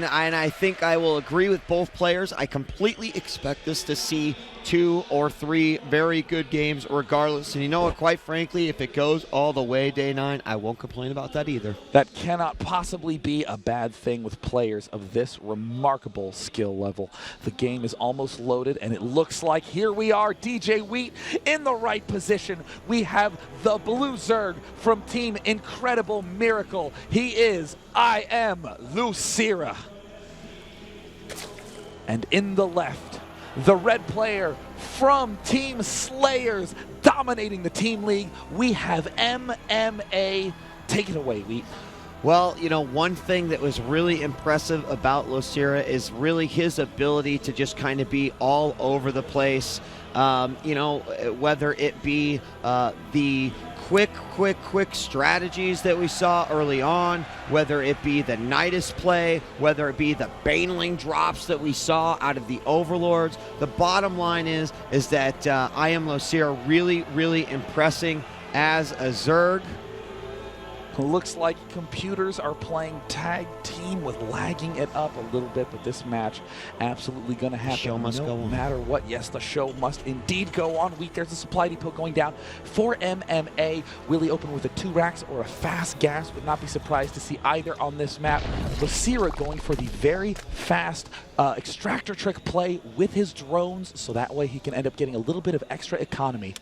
And I think I will agree with both players. I completely expect us to see 2 or 3 very good games regardless. And you know what, quite frankly, if it goes all the way day 9, I won't complain about that either. That cannot possibly be a bad thing with players of this remarkable skill level. The game is almost loaded, and it looks like here we are, djWheat in the right position. We have the blue Zerg from Team Incredible Miracle. He is IM.losira. And in the left, the red player from Team Slayers dominating the team league. We have MMA. Take it away, Wheat. Well, you know, one thing that was really impressive about Losira is really his ability to just kind of be all over the place. You know, whether it be the quick strategies that we saw early on, whether it be the Nidus play, whether it be the Baneling drops that we saw out of the Overlords. The bottom line is that IM.losira really impressing as a Zerg. Looks like computers are playing tag team with lagging it up a little bit, but this match absolutely going to happen. The show must go on. No matter what. Yes, the show must indeed go on. Wheat, there's a supply depot going down for MMA. Will he open with a 2 racks or a fast gas? Would not be surprised to see either on this map. Losira going for the very fast extractor trick play with his drones, so that way he can end up getting a little bit of extra economy.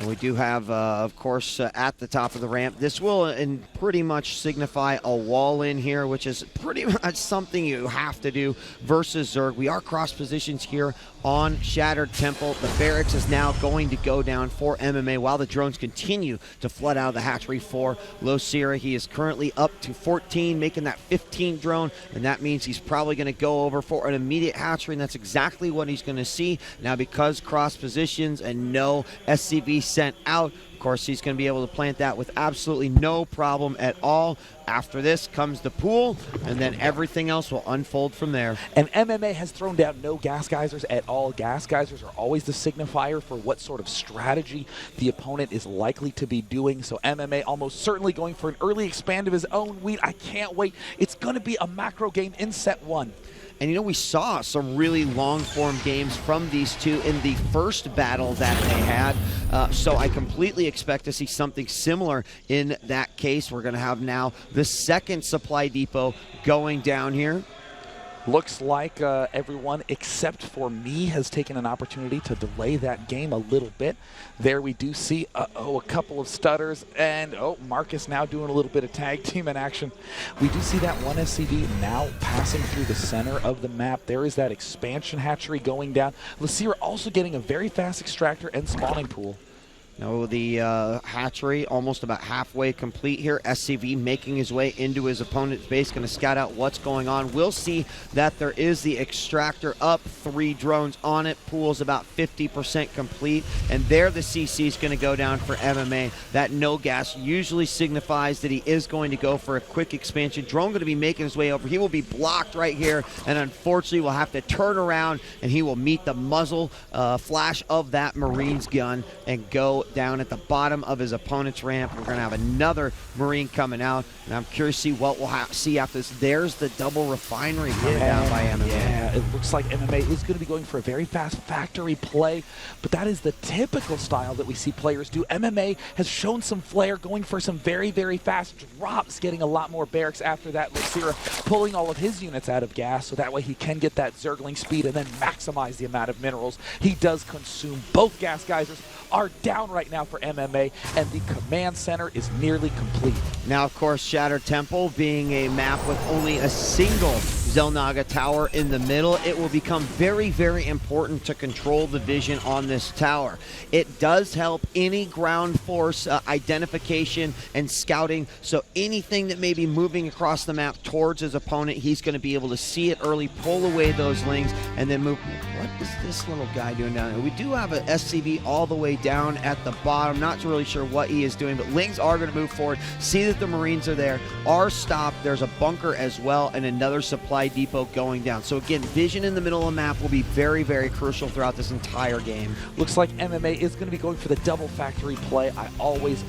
And we do have, of course, at the top of the ramp, this will pretty much signify a wall in here, which is pretty much something you have to do versus Zerg. We are cross positions here on Shattered Temple. The barracks is now going to go down for MMA while the drones continue to flood out of the hatchery for Losira. He is currently up to 14, making that 15 drone, and that means he's probably going to go over for an immediate hatchery, and that's exactly what he's going to see. Now, because cross positions and no SCV sent out, of course, he's going to be able to plant that with absolutely no problem at all. After this comes the pool, and then everything else will unfold from there. And MMA has thrown down no gas geysers at all. Gas geysers are always the signifier for what sort of strategy the opponent is likely to be doing. So MMA almost certainly going for an early expand of his own. Wheat, I can't wait. It's going to be a macro game in set 1. And you know, we saw some really long-form games from these two in the first battle that they had. So I completely expect to see something similar in that case. We're going to have now the second supply depot going down here. Looks like everyone except for me has taken an opportunity to delay that game a little bit. There we do see, a couple of stutters, and Marcus now doing a little bit of tag team in action. We do see that one SCV now passing through the center of the map. There is that expansion hatchery going down. Losira also getting a very fast extractor and spawning pool. Now the hatchery almost about halfway complete here. SCV making his way into his opponent's base, going to scout out what's going on. We'll see that there is the extractor up, 3 drones on it. Pool's about 50% complete, and there the CC is going to go down for MMA. That no gas usually signifies that he is going to go for a quick expansion. Drone going to be making his way over. He will be blocked right here, and unfortunately will have to turn around, and he will meet the muzzle flash of that Marine's gun and go down at the bottom of his opponent's ramp. We're going to have another Marine coming out, and I'm curious to see what we'll see after this. There's the double refinery coming down by MMA. Yeah, it looks like MMA is going to be going for a very fast factory play, but that is the typical style that we see players do. MMA has shown some flair, going for some very fast drops, getting a lot more barracks after that. Losira pulling all of his units out of gas, so that way he can get that Zergling speed and then maximize the amount of minerals. He does consume. Both gas geysers are down right now for MMA, and the command center is nearly complete. Now, of course, Shattered Temple being a map with only a single Xel'Naga tower in the middle, it will become very important to control the vision on this tower. It does help any ground force identification and scouting, so anything that may be moving across the map towards his opponent, he's going to be able to see it early, pull away those lings, and then move. What is this little guy doing down here? We do have an SCV all the way down at the bottom. Not really sure what he is doing, but lings are going to move forward, see that the Marines are there, are stopped. There's a bunker as well, and another supply depot going down. So again, vision in the middle of the map will be very crucial throughout this entire game. Looks like MMA is going to be going for the double factory play. I always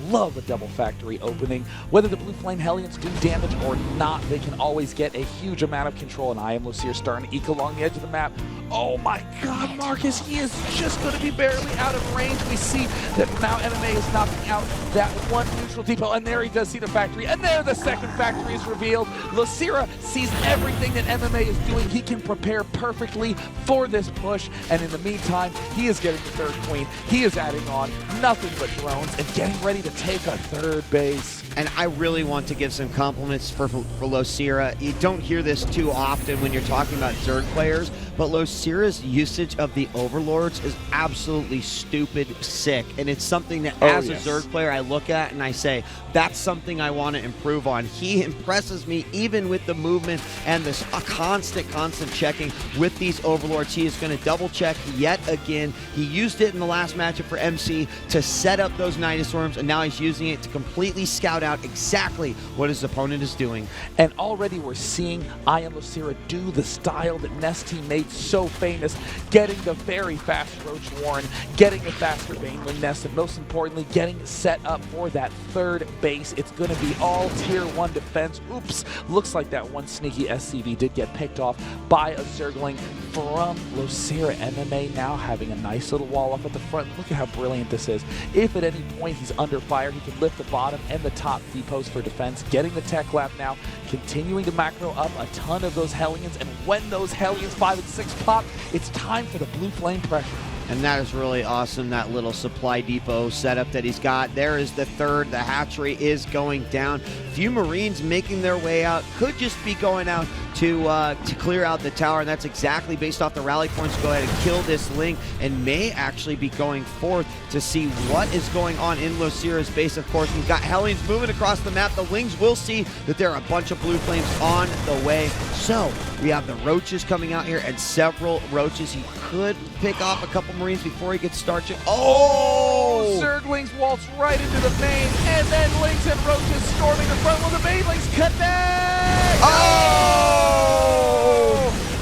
love a double factory opening. Whether the Blue Flame Hellions do damage or not, they can always get a huge amount of control, and IM.losira starting to eke along the edge of the map. Oh my god, Marcus, he is just going to be barely out of range. We see that now MMA is knocking out that one neutral depot, and there he does see the factory, and there the second factory is revealed. Losira sees everything that MMA is doing. He can prepare perfectly for this push, and in the meantime, he is getting the third queen. He is adding on nothing but drones and getting ready to take a third base. And I really want to give some compliments for Losira. You don't hear this too often when you're talking about Zerg players, but Losira's usage of the Overlords is absolutely stupid sick. And it's something that as a Zerg player I look at and I say, that's something I want to improve on. He impresses me even with the movement and this constant checking with these Overlords. He is going to double check yet again. He used it in the last matchup for MC to set up those Nidusworms, and now he's using it to completely scout out exactly what his opponent is doing. And already we're seeing IM.losira do the style that Nest Team made so famous, getting the very fast Roach Warren, getting the faster Baneling Nest, and most importantly, getting set up for that third base. It's going to be all tier 1 defense. Oops, looks like that one sneaky SCV did get picked off by a Zergling from Losira. MMA now having a nice little wall up at the front. Look at how brilliant this is. If at any point he's under fire, he can lift the bottom and the top depots for defense, getting the tech lab now, continuing to macro up a ton of those Hellions, and when those Hellions 5 and 6 pop, it's time for the Blue Flame pressure. And that is really awesome, that little supply depot setup that he's got. There is the third. The hatchery is going down. Few Marines making their way out. Could just be going out to clear out the tower, and that's exactly based off the rally points to go ahead and kill this Ling, and may actually be going forth to see what is going on in Losira's base. Of course, we've got Hellions moving across the map. The Lings will see that there are a bunch of Blue Flames on the way. So we have the Roaches coming out here, and several Roaches. He could pick off a couple Marines before he gets started. Oh! Zerglings waltz right into the main, and then Lings and Roaches storming the front. Will the Banelings connect? Oh!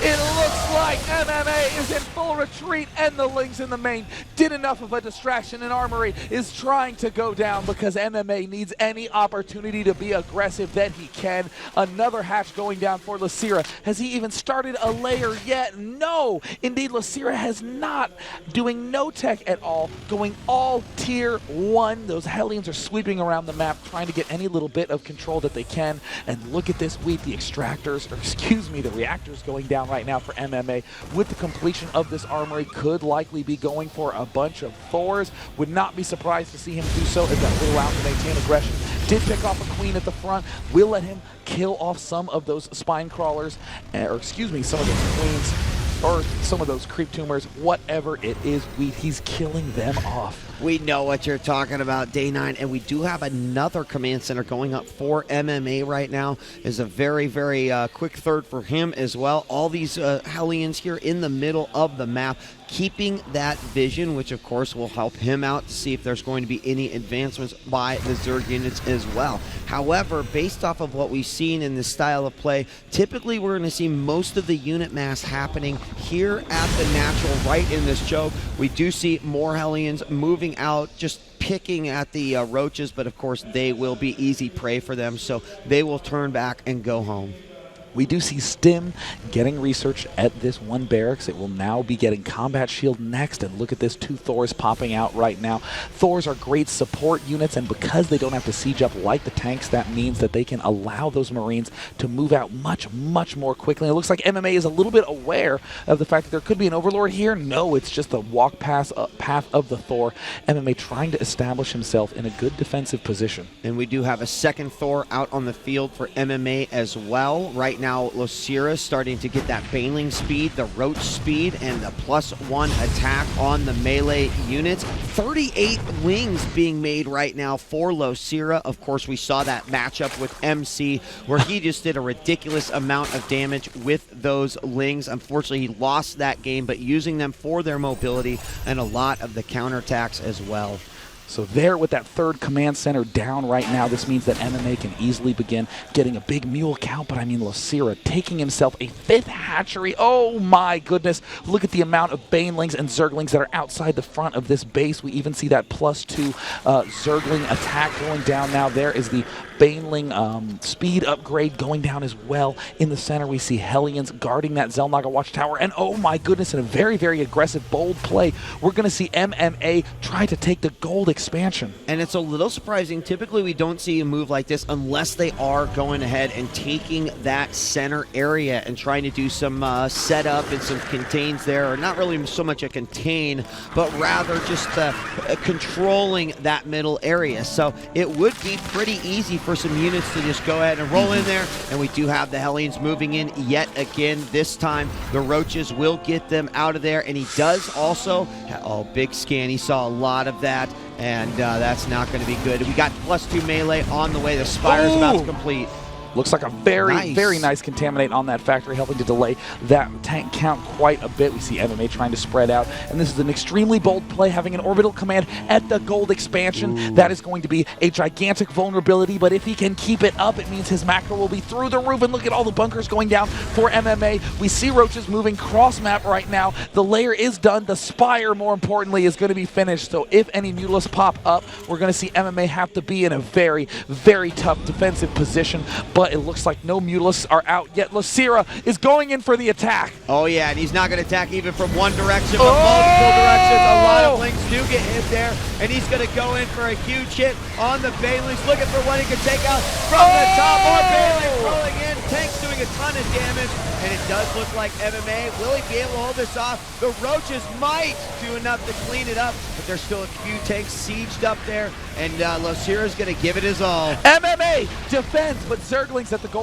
It looks like MMA is in full retreat, and the Lings in the main did enough of a distraction, and Armory is trying to go down because MMA needs any opportunity to be aggressive that he can. Another hatch going down for Losira. Has he even started a layer yet? No! Indeed, Losira has not. Doing no tech at all, going all tier 1. Those Hellions are sweeping around the map, trying to get any little bit of control that they can. And look at this Wheat, the extractors, or excuse me, the reactors going down right now for MMA. With the completion of this armory, could likely be going for a bunch of Thors. Would not be surprised to see him do so, as that will out to maintain aggression. Did pick off a queen at the front. Will let him kill off some of those spine crawlers, or excuse me, some of those queens, or some of those creep tumors, whatever it is, Wheat, he's killing them off. We know what you're talking about, Day 9, and we do have another command center going up for MMA right now. Is a very, very quick third for him as well. All these Hellions here in the middle of the map, keeping that vision, which of course will help him out to see if there's going to be any advancements by the Zerg units as well. However, based off of what we've seen in this style of play, typically we're going to see most of the unit mass happening here at the natural, right in this choke. We do see more Hellions moving out, just picking at the Roaches, but of course they will be easy prey for them, so they will turn back and go home. We do see Stim getting research at this one barracks. It will now be getting Combat Shield next, and look at this, 2 Thors popping out right now. Thors are great support units, and because they don't have to siege up like the tanks, that means that they can allow those Marines to move out much, much more quickly. It looks like MMA is a little bit aware of the fact that there could be an Overlord here. No, it's just the walk path of the Thor. MMA trying to establish himself in a good defensive position. And we do have a second Thor out on the field for MMA as well. Right now, Losira starting to get that Baneling speed, the Roach speed, and the +1 attack on the melee units. 38 Lings being made right now for Losira. Of course, we saw that matchup with MC where he just did a ridiculous amount of damage with those Lings. Unfortunately, he lost that game, but using them for their mobility and a lot of the counterattacks as well. So there with that third command center down right now, this means that MMA can easily begin getting a big mule count, but I mean LosIra taking himself a 5th hatchery. Oh my goodness. Look at the amount of banelings and zerglings that are outside the front of this base. We even see that +2 zergling attack going down now. There is the baneling speed upgrade going down as well. In the center, we see Hellions guarding that Xel'Naga watchtower, and oh my goodness, in a very, very aggressive, bold play, we're going to see MMA try to take the gold expansion. And it's a little surprising. Typically, we don't see a move like this unless they are going ahead and taking that center area and trying to do some setup and some contains there, or not really so much a contain, but rather just controlling that middle area. So it would be pretty easy for some units to just go ahead and roll in there, and we do have the Hellions moving in yet again. This time, the Roaches will get them out of there, and he does also, oh, big scan, he saw a lot of that, and that's not going to be good. We got +2 melee on the way. The Spire's about to complete. Looks like a very nice contaminate on that factory, helping to delay that tank count quite a bit. We see MMA trying to spread out, and this is an extremely bold play, having an orbital command at the gold expansion. Ooh. That is going to be a gigantic vulnerability, but if he can keep it up, it means his macro will be through the roof, and look at all the bunkers going down for MMA. We see Roaches moving cross-map right now. The layer is done. The Spire, more importantly, is going to be finished, so if any Mulas pop up, we're going to see MMA have to be in a very tough defensive position, but it looks like no Mulas are out yet. LosIra is going in for the attack. Oh yeah, and he's not going to attack even from one direction, but multiple directions. A lot of links do get hit there, and he's going to go in for a huge hit on the Banelings, looking for what he can take out from the top. More Banelings rolling in, tanks doing a ton of damage, and it does look like MMA, will he be able to hold this off? The Roaches might do enough to clean it up, but there's still a few tanks sieged up there, and LosIra is going to give it his all. MMA defends, but Zerglings at the gold